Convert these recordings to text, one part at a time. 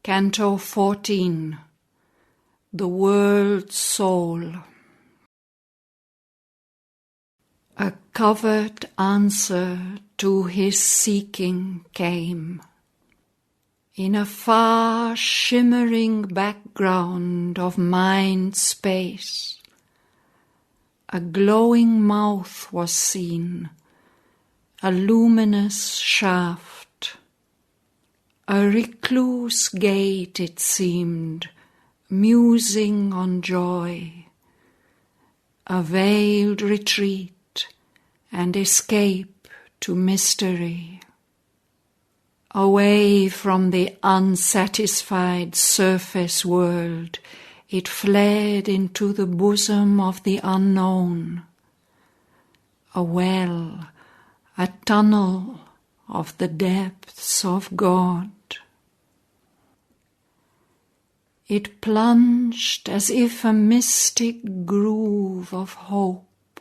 Canto 14. The World Soul. A covert answer to his seeking came. In a far shimmering background of mind space, a glowing mouth was seen, a luminous shaft. A recluse gate it seemed, musing on joy, a veiled retreat and escape to mystery. Away from the unsatisfied surface world, it fled into the bosom of the unknown. A well, a tunnel of the depths of God. It plunged as if a mystic groove of hope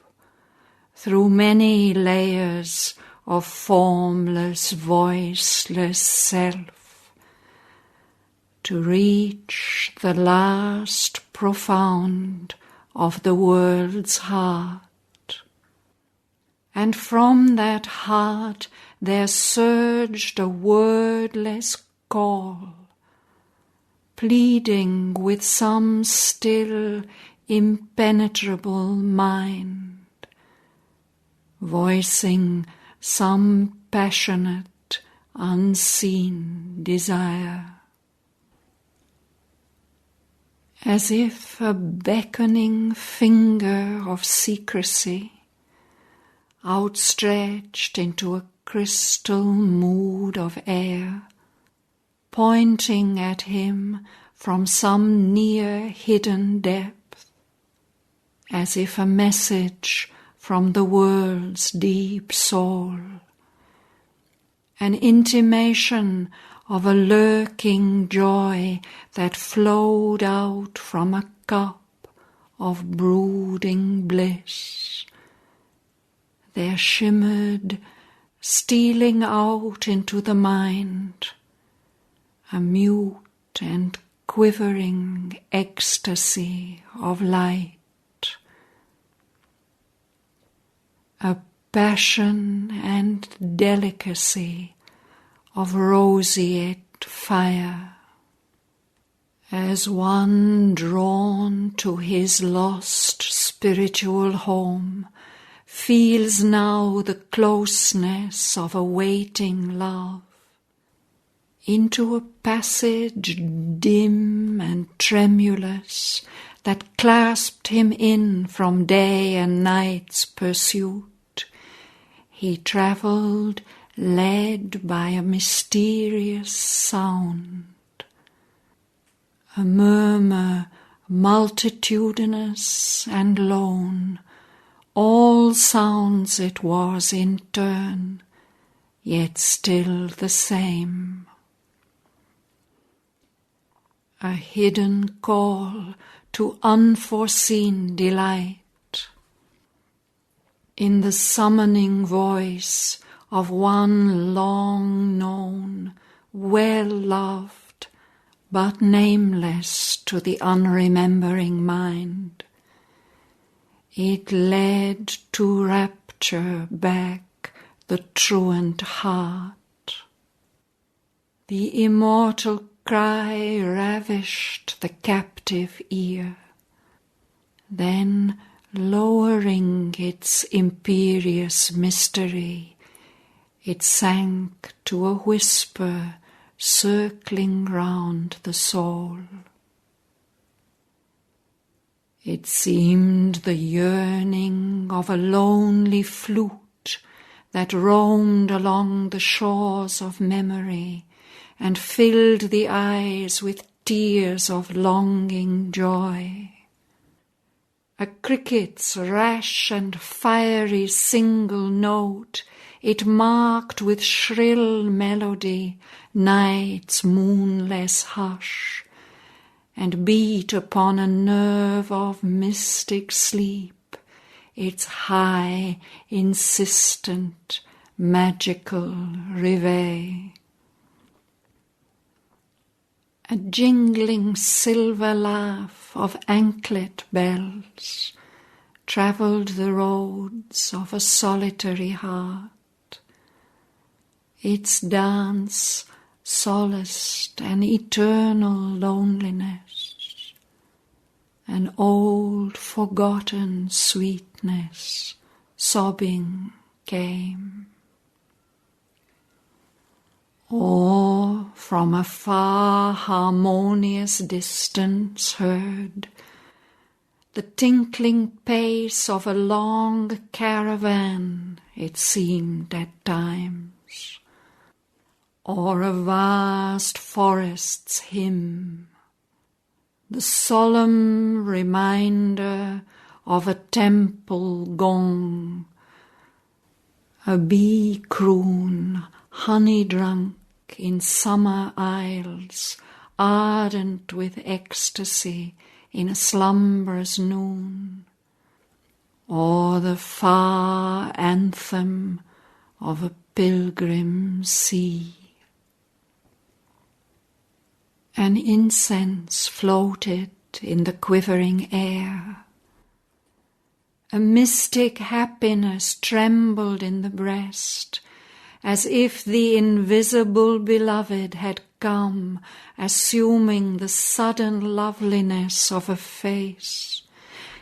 through many layers of formless, voiceless self, to reach the last profound of the world's heart. And from that heart there surged a wordless call, pleading with some still impenetrable mind, voicing some passionate, unseen desire. As if a beckoning finger of secrecy, outstretched into a crystal mood of air, pointing at him from some near hidden depth, as if a message from the world's deep soul, an intimation of a lurking joy that flowed out from a cup of brooding bliss. There shimmered, stealing out into the mind, a mute and quivering ecstasy of light, a passion and delicacy of roseate fire, as one drawn to his lost spiritual home feels now the closeness of a waiting love, into a passage dim and tremulous that clasped him in from day and night's pursuit. He travelled, led by a mysterious sound, a murmur multitudinous and lone. All sounds it was in turn, yet still the same. A hidden call to unforeseen delight, in the summoning voice of one long known, well loved, but nameless to the unremembering mind. It led to rapture back the truant heart. The immortal cry ravished the captive ear. Then, lowering its imperious mystery, it sank to a whisper circling round the soul. It seemed the yearning of a lonely flute that roamed along the shores of memory and filled the eyes with tears of longing joy. A cricket's rash and fiery single note, it marked with shrill melody night's moonless hush, and beat upon a nerve of mystic sleep its high, insistent, magical reveille. A jingling silver laugh of anklet bells travelled the roads of a solitary heart. Its dance solaced an eternal loneliness, an old forgotten sweetness sobbing came. Or from a far harmonious distance heard the tinkling pace of a long caravan, it seemed at times, or a vast forest's hymn, the solemn reminder of a temple gong, a bee croon honey drunk in summer aisles, ardent with ecstasy in a slumberous noon, or the far anthem of a pilgrim sea. An incense floated in the quivering air. A mystic happiness trembled in the breast, as if the invisible beloved had come, assuming the sudden loveliness of a face,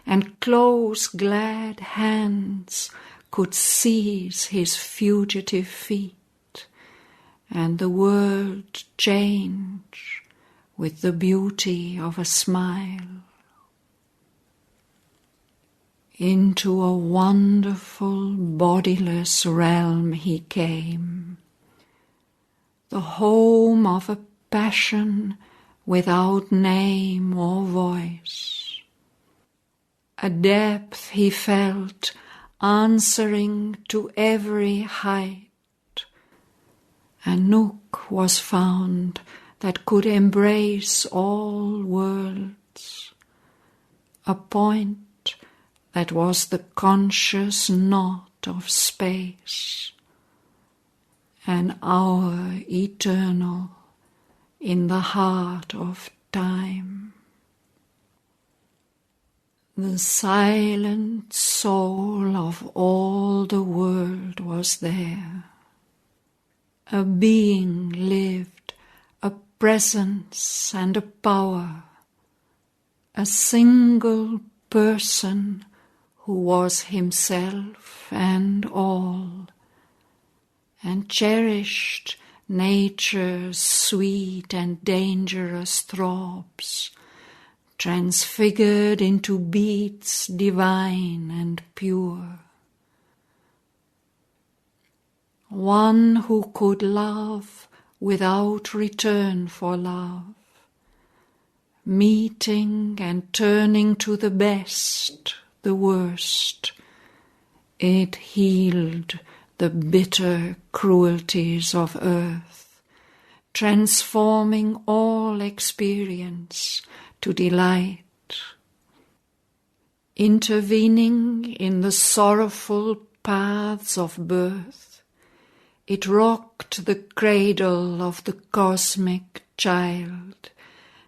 and close glad hands could seize his fugitive feet, and the world change with the beauty of a smile. Into a wonderful bodiless realm he came, the home of a passion without name or voice. A depth he felt answering to every height. A nook was found that could embrace all worlds, a point that was the conscious knot of space, an hour eternal in the heart of time. The silent soul of all the world was there. A being lived, a presence and a power, a single person who was himself and all, and cherished nature's sweet and dangerous throbs, transfigured into beats divine and pure. One who could love without return for love, meeting and turning to the best, the worst. It healed the bitter cruelties of earth, transforming all experience to delight. Intervening in the sorrowful paths of birth, it rocked the cradle of the cosmic child,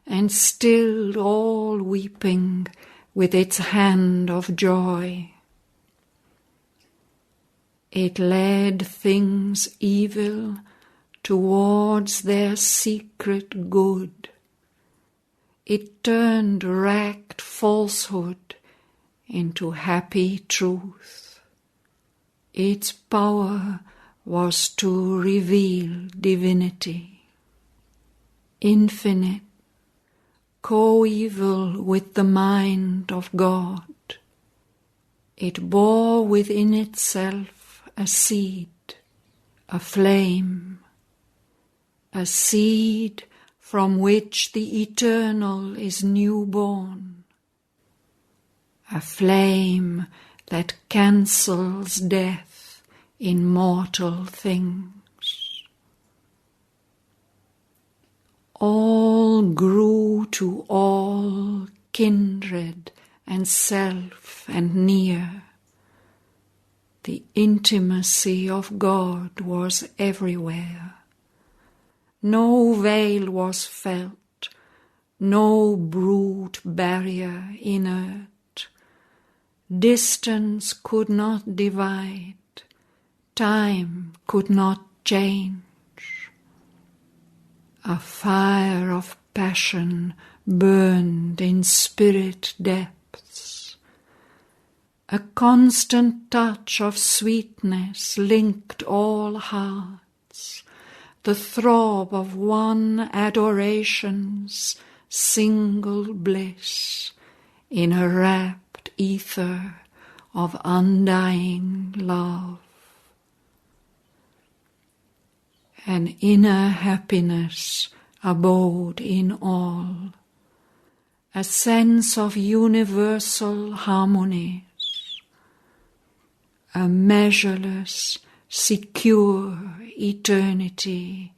and stilled all weeping with its hand of joy. It led things evil towards their secret good. It turned racked falsehood into happy truth. Its power was to reveal divinity, infinite, coeval with the mind of God. It bore within itself a seed, a flame, a seed from which the eternal is newborn, a flame that cancels death in mortal things. All grew to all, kindred and self and near. The intimacy of God was everywhere. No veil was felt, no brute barrier inert. Distance could not divide, time could not change. A fire of passion burned in spirit depths. A constant touch of sweetness linked all hearts, the throb of one adoration's single bliss in a rapt ether of undying love. An inner happiness abode in all, a sense of universal harmonies, a measureless, secure eternity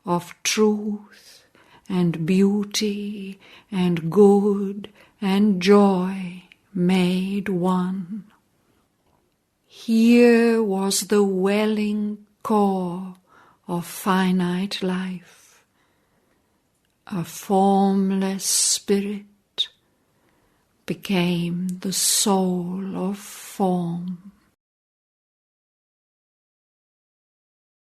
of truth and beauty and good and joy made one. Here was the welling core of finite life, a formless spirit became the soul of form.